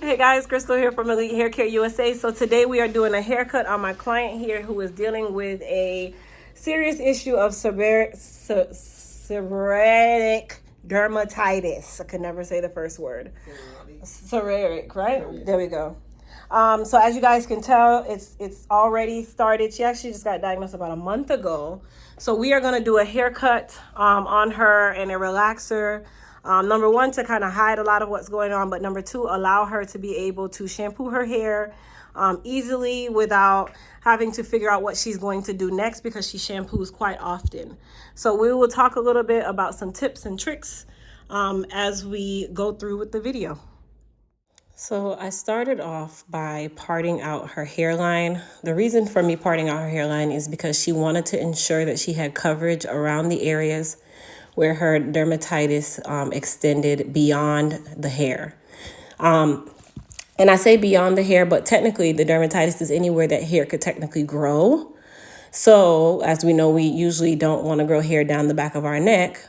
Hey guys, Crystal here from Elite Hair Care USA. So today we are doing a haircut on my client here who is dealing with a serious issue of seborrheic dermatitis. I could never say the first word. Seborrheic, right? There we go. So as you guys can tell, it's already started. She actually just got diagnosed about a month ago. So we are going to do a haircut on her and a relaxer. Number one, to kind of hide a lot of what's going on, but number two, allow her to be able to shampoo her hair easily without having to figure out what she's going to do next, because she shampoos quite often. So we will talk a little bit about some tips and tricks as we go through with the video. So I started off by parting out her hairline. The reason for me parting out her hairline is because she wanted to ensure that she had coverage around the areas where her dermatitis extended beyond the hair. And I say beyond the hair, but technically the dermatitis is anywhere that hair could technically grow. So as we know, we usually don't want to grow hair down the back of our neck,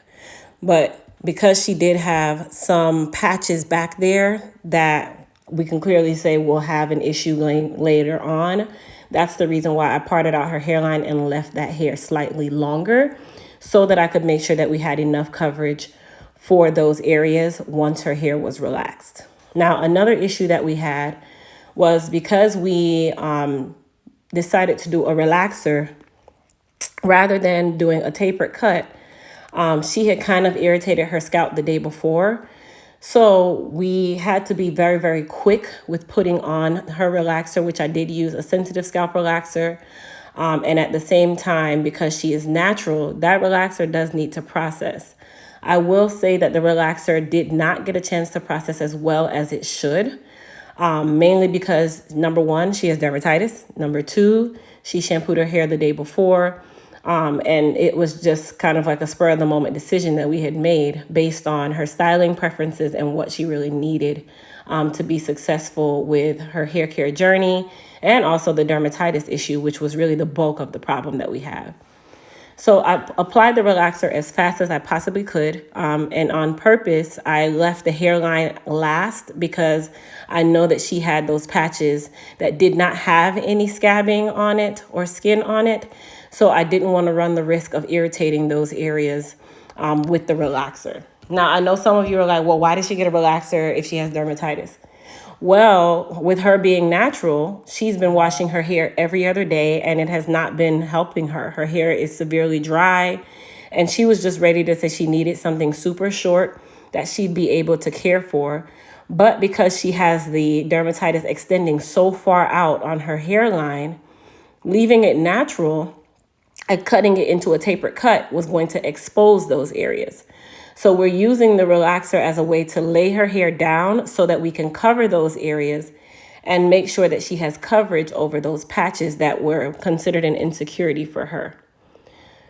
but because she did have some patches back there that we can clearly say will have an issue later on, that's the reason why I parted out her hairline and left that hair slightly longer, so that I could make sure that we had enough coverage for those areas once her hair was relaxed. Now, another issue that we had was because we decided to do a relaxer rather than doing a tapered cut. She had kind of irritated her scalp the day before. So we had to be very, very quick with putting on her relaxer, which I did use a sensitive scalp relaxer. And at the same time, because she is natural, that relaxer does need to process. I will say that the relaxer did not get a chance to process as well as it should, mainly because, number one, she has dermatitis. Number two, she shampooed her hair the day before. And it was just kind of like a spur of the moment decision that we had made based on her styling preferences and what she really needed to be successful with her hair care journey, and also the dermatitis issue, which was really the bulk of the problem that we have. So I applied the relaxer as fast as I possibly could. And on purpose, I left the hairline last because I know that she had those patches that did not have any scabbing on it or skin on it. So I didn't want to run the risk of irritating those areas with the relaxer. Now, I know some of you are like, well, why did she get a relaxer if she has dermatitis? Well, with her being natural, she's been washing her hair every other day, and it has not been helping her. Her hair is severely dry, and she was just ready to say she needed something super short that she'd be able to care for. But because she has the dermatitis extending so far out on her hairline, leaving it natural and cutting it into a tapered cut was going to expose those areas. So we're using the relaxer as a way to lay her hair down so that we can cover those areas and make sure that she has coverage over those patches that were considered an insecurity for her.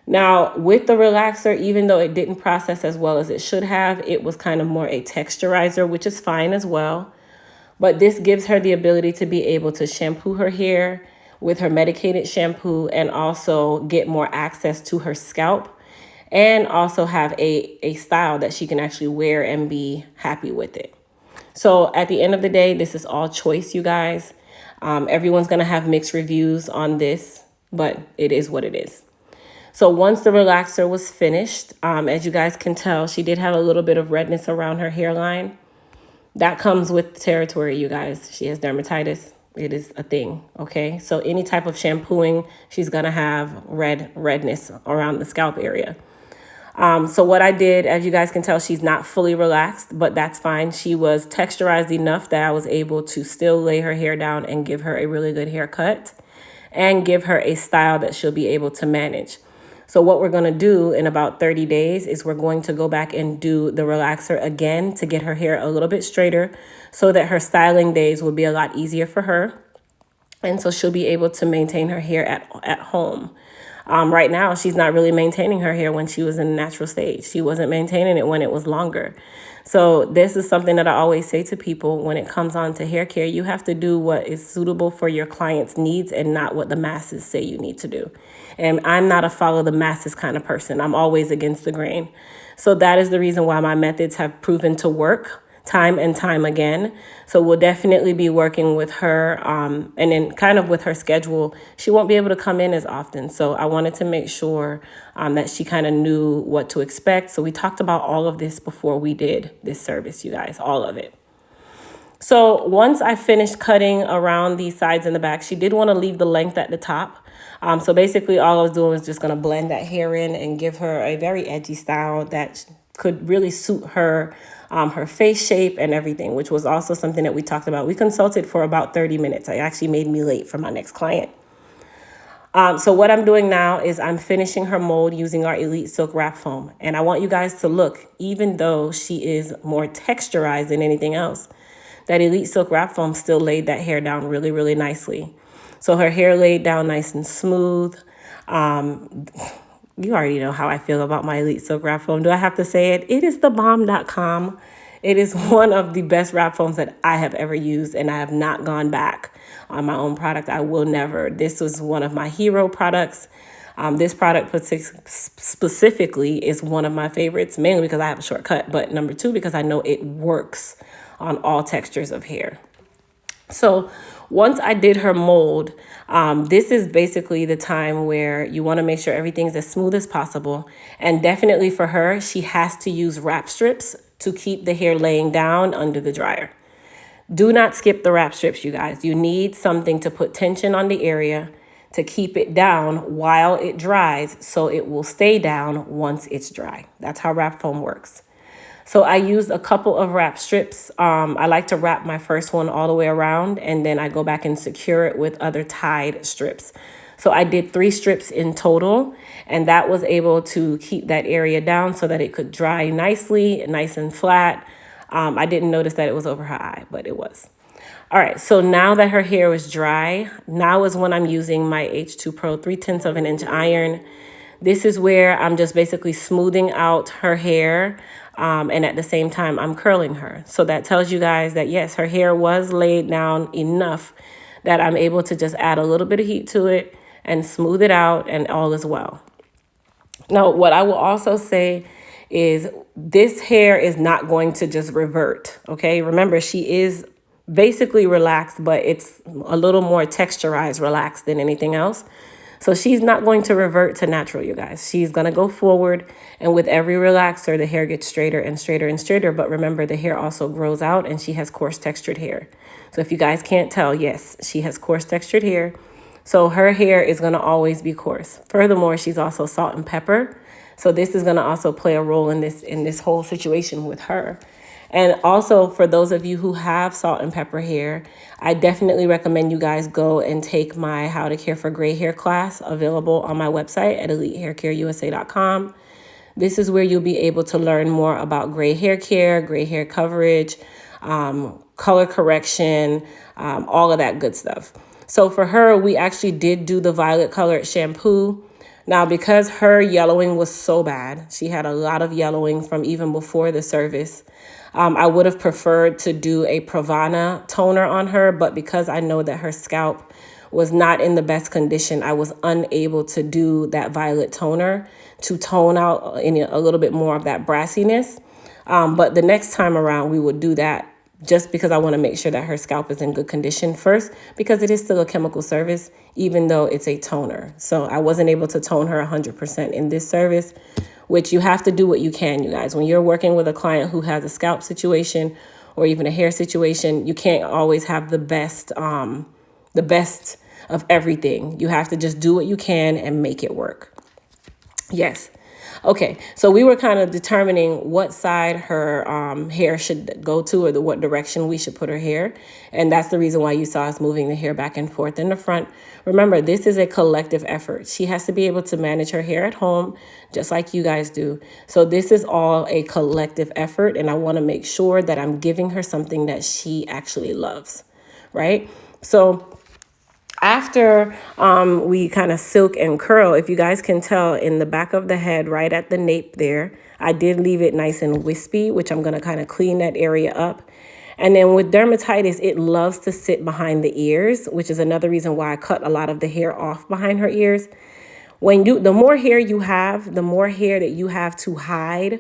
Now, with the relaxer, even though it didn't process as well as it should have, it was kind of more a texturizer, which is fine as well. But this gives her the ability to be able to shampoo her hair with her medicated shampoo and also get more access to her scalp, and also have a style that she can actually wear and be happy with it. So at the end of the day, this is all choice, you guys. Everyone's going to have mixed reviews on this, but it is what it is. So once the relaxer was finished, as you guys can tell, she did have a little bit of redness around her hairline. That comes with the territory, you guys. She has dermatitis. It is a thing, okay? So any type of shampooing, she's going to have redness around the scalp area. So what I did, as you guys can tell, she's not fully relaxed, but that's fine. She was texturized enough that I was able to still lay her hair down and give her a really good haircut and give her a style that she'll be able to manage. So what we're going to do in about 30 days is we're going to go back and do the relaxer again to get her hair a little bit straighter so that her styling days will be a lot easier for her. And so she'll be able to maintain her hair at home. Right now, she's not really maintaining her hair when she was in the natural stage. She wasn't maintaining it when it was longer. So this is something that I always say to people when it comes on to hair care. You have to do what is suitable for your client's needs and not what the masses say you need to do. And I'm not a follow the masses kind of person. I'm always against the grain. So that is the reason why my methods have proven to work. time and time again. So we'll definitely be working with her. And then kind of with her schedule, she won't be able to come in as often. So I wanted to make sure that she kind of knew what to expect. So we talked about all of this before we did this service, you guys, all of it. So once I finished cutting around the sides and the back, she did want to leave the length at the top. So basically all I was doing was just going to blend that hair in and give her a very edgy style that could really suit her, her face shape and everything, which was also something that we talked about. We consulted for about 30 minutes. It actually made me late for my next client. So what I'm doing now is I'm finishing her mold using our Elite Silk Wrap Foam. And I want you guys to look, even though she is more texturized than anything else, that Elite Silk Wrap Foam still laid that hair down really, really nicely. So her hair laid down nice and smooth. You already know how I feel about my Elite Silk Wrap Foam. Do I have to say it? It is thebomb.com. It is one of the best wrap foams that I have ever used, and I have not gone back on my own product. I will never. This was one of my hero products. This product specifically is one of my favorites, mainly because I have a shortcut, but number two, because I know it works on all textures of hair. So once I did her mold, this is basically the time where you want to make sure everything's as smooth as possible. And definitely for her, she has to use wrap strips to keep the hair laying down under the dryer. Do not skip the wrap strips, you guys. You need something to put tension on the area to keep it down while it dries, so it will stay down once it's dry. That's how wrap foam works. So I used a couple of wrap strips. I like to wrap my first one all the way around, and then I go back and secure it with other tied strips. So I did 3 strips in total, and that was able to keep that area down so that it could dry nicely, nice and flat. I didn't notice that it was over her eye, but it was. All right, so now that her hair was dry, now is when I'm using my H2 Pro 3/10 of an inch iron. This is where I'm just basically smoothing out her hair, and at the same time, I'm curling her. So that tells you guys that, yes, her hair was laid down enough that I'm able to just add a little bit of heat to it and smooth it out, and all is well. Now, what I will also say is this hair is not going to just revert, okay? Remember, she is basically relaxed, but it's a little more texturized relaxed than anything else. So she's not going to revert to natural, you guys. She's going to go forward, and with every relaxer, the hair gets straighter and straighter and straighter. But remember, the hair also grows out, and she has coarse textured hair. So if you guys can't tell, yes, she has coarse textured hair. So her hair is going to always be coarse. Furthermore, she's also salt and pepper. So this is going to also play a role in this whole situation with her. And also, for those of you who have salt and pepper hair, I definitely recommend you guys go and take my How to Care for Gray Hair class, available on my website at elitehaircareusa.com. This is where you'll be able to learn more about gray hair care, gray hair coverage, color correction, all of that good stuff. So for her, we actually did do the violet colored shampoo. Now, because her yellowing was so bad, she had a lot of yellowing from even before the service, I would have preferred to do a Pravana toner on her, but because I know that her scalp was not in the best condition, I was unable to do that violet toner to tone out a little bit more of that brassiness. But the next time around, we would do that, just because I want to make sure that her scalp is in good condition first, because it is still a chemical service, even though it's a toner. So I wasn't able to tone her 100% in this service, which you have to do what you can, you guys. When you're working with a client who has a scalp situation or even a hair situation, you can't always have the best of everything. You have to just do what you can and make it work. Yes. Okay, so we were kind of determining what side her hair should go to, or what direction we should put her hair. And that's the reason why you saw us moving the hair back and forth in the front. Remember, this is a collective effort. She has to be able to manage her hair at home, just like you guys do. So this is all a collective effort, and I want to make sure that I'm giving her something that she actually loves, right? So after we kind of silk and curl, if you guys can tell, in the back of the head, right at the nape there, I did leave it nice and wispy, which I'm going to kind of clean that area up. And then with dermatitis, it loves to sit behind the ears, which is another reason why I cut a lot of the hair off behind her ears. The more hair you have, the more hair that you have to hide,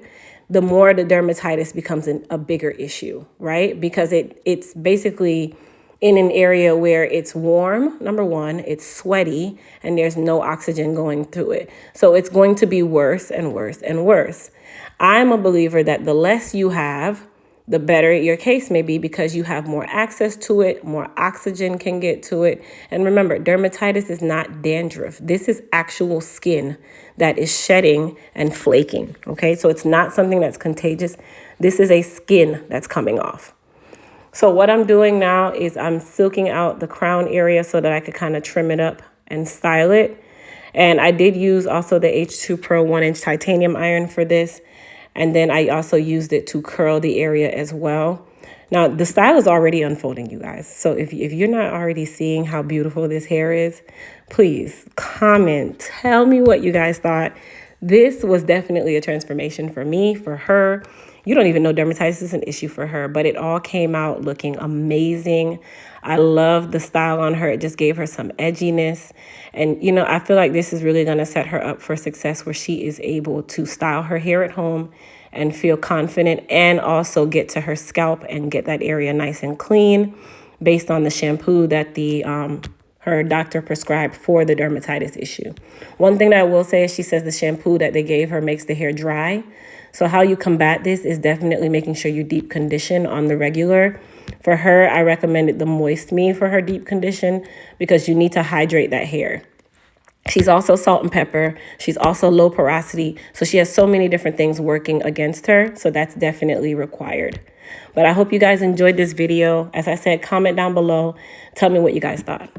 the more the dermatitis becomes a bigger issue, right? Because it's basically in an area where it's warm, number one, it's sweaty, and there's no oxygen going through it. So it's going to be worse and worse and worse. I'm a believer that the less you have, the better your case may be, because you have more access to it, more oxygen can get to it. And remember, dermatitis is not dandruff. This is actual skin that is shedding and flaking, okay? So it's not something that's contagious. This is a skin that's coming off. So what I'm doing now is I'm silking out the crown area so that I could kind of trim it up and style it. And I did use also the H2 Pro 1-inch titanium iron for this. And then I also used it to curl the area as well. Now, the style is already unfolding, you guys. So if you're not already seeing how beautiful this hair is, please comment. Tell me what you guys thought. This was definitely a transformation for me, for her. You don't even know dermatitis is an issue for her, but it all came out looking amazing. I love the style on her. It just gave her some edginess. And, you know, I feel like this is really going to set her up for success, where she is able to style her hair at home and feel confident, and also get to her scalp and get that area nice and clean based on the shampoo that her doctor prescribed for the dermatitis issue. One thing that I will say is she says the shampoo that they gave her makes the hair dry. So how you combat this is definitely making sure you deep condition on the regular. For her, I recommended the Moist Me for her deep condition, because you need to hydrate that hair. She's also salt and pepper. She's also low porosity. So she has so many different things working against her. So that's definitely required. But I hope you guys enjoyed this video. As I said, comment down below. Tell me what you guys thought.